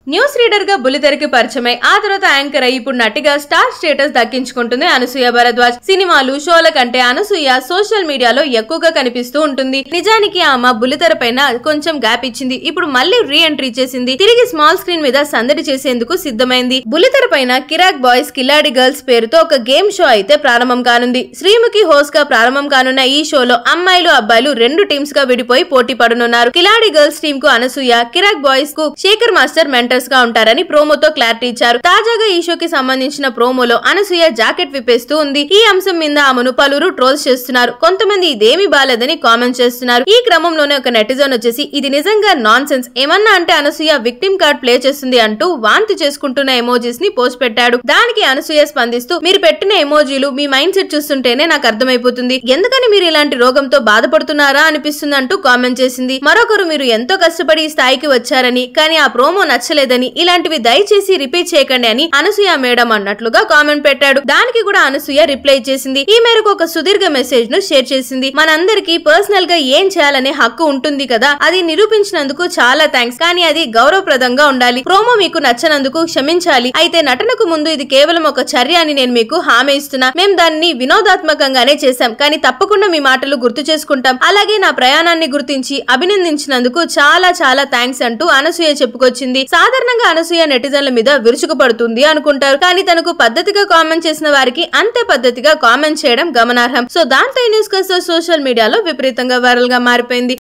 News reader గా బుల్లితెరకి పరిచయమై ఆ తర్వాత యాంకర్ అయి ఇప్పుడు నటిగా స్టార్ స్టేటస్ దక్కించుకుంటుంది అనసూయ భరద్వాజ్. సినిమాలు షోల కంటే అనసూయ సోషల్ మీడియాలో ఎక్కువగా కనిపిస్తూ ఉంటుంది. నిజానికి ఆమె బుల్లితెర పైన కొంచెం గ్యాప్ ఇచ్చింది. ఇప్పుడు మళ్ళీ రీ ఎంట్రీ చేసింది. తిరిగి స్మాల్ స్క్రీన్ మీద సందడి చేసేందుకు సిద్ధమైంది. బుల్లితెర పైన కిరాక్ బాయ్స్ కిలాడి గర్ల్స్ పేరుతో ఒక గేమ్ షో అయితే ప్రారంభం కానుంది. శ్రీముఖి హోస్ట్ గా ప్రారంభం కానున్న ఈ షోలో అమ్మాయిలు అబ్బాయిలు రెండు టీమ్స్ గా విడిపోయి పోటీ పడనున్నారు. కిలాడి గర్ల్స్ టీమ్ కు అనసూయ, కిరాక్ బాయ్స్ కు శేఖర్ మాస్టర్ మెంటర్స్ గా ఉంటారని ప్రోమోతో క్లారిటీ ఇచ్చారు. తాజాగా ఈ షోకి సంబంధించిన ప్రోమోలో అనసూయ జాకెట్ విప్పేస్తూ ఉంది. ఈ అంశం మీద ఆమెను పలువురు ట్రోల్స్ చేస్తున్నారు. కొంతమంది ఇదేమీ బాలేదని కామెంట్ చేస్తున్నారు. ఈ క్రమంలోనే ఒక నెటిజన్ వచ్చేసి ఇది నిజంగా నాన్ సెన్స్, ఏమన్నా అంటే అనసూయ విక్టిమ్ కార్డ్ ప్లే చేస్తుంది అంటూ వాంతి చేసుకుంటున్న ఎమోజీస్ ని పోస్ట్ పెట్టాడు. దానికి అనసూయ స్పందిస్తూ మీరు పెట్టిన ఎమోజీలు మీ మైండ్ సెట్ చూస్తుంటేనే నాకు అర్థమైపోతుంది. ఎందుకని మీరు ఇలాంటి రోగంతో బాధపడుతున్నారా అనిపిస్తుంది అంటూ కామెంట్ చేసింది. మరొకరు మీరు ఎంతో కష్టపడి ఈ స్థాయికి వచ్చారని, కానీ ఆ ప్రోమో నచ్చలేదని, ఇలాంటివి దయచేసి రిపీట్ చేయకండి అని అనసూయ మేడం అన్నట్లుగా కామెంట్ పెట్టాడు. దానికి కూడా అనసూయ రిప్లై చేసింది. ఈ మేరకు ఒక సుదీర్ఘ మెసేజ్ ను షేర్ చేసింది. మనందరికీ పర్సనల్ గా ఏం చేయాలనే హక్కు ఉంటుంది కదా, అది నిరూపించినందుకు చాలా థ్యాంక్స్, కానీ అది గౌరవప్రదంగా ఉండాలి. ప్రోమో మీకు నచ్చనందుకు క్షమించాలి. అయితే నటనకు ముందు ఇది కేవలం ఒక చర్య అని నేను మీకు హామీ ఇస్తున్నా. మేము దాన్ని వినోదాత్మకంగానే చేశాం, కానీ తప్పకుండా మీ మాటలు గుర్తు చేసుకుంటాం. అలాగే నా ప్రయాణాన్ని గుర్తించి అభినందించినందుకు చాలా చాలా థ్యాంక్స్ అంటూ అనసూయ చెప్పుకొచ్చింది. సాధారణంగా అనసూయ నెటిజన్ల మీద విరుచుకుపడుతుంది అనుకుంటారు, కానీ తనకు పద్ధతిగా కామెంట్ చేసిన వారికి అంతే పద్ధతిగా కామెంట్ చేయడం గమనార్హం. సో దాంతో ఈ న్యూస్ కాస్త సోషల్ మీడియాలో విపరీతంగా వైరల్ గా మారిపోయింది.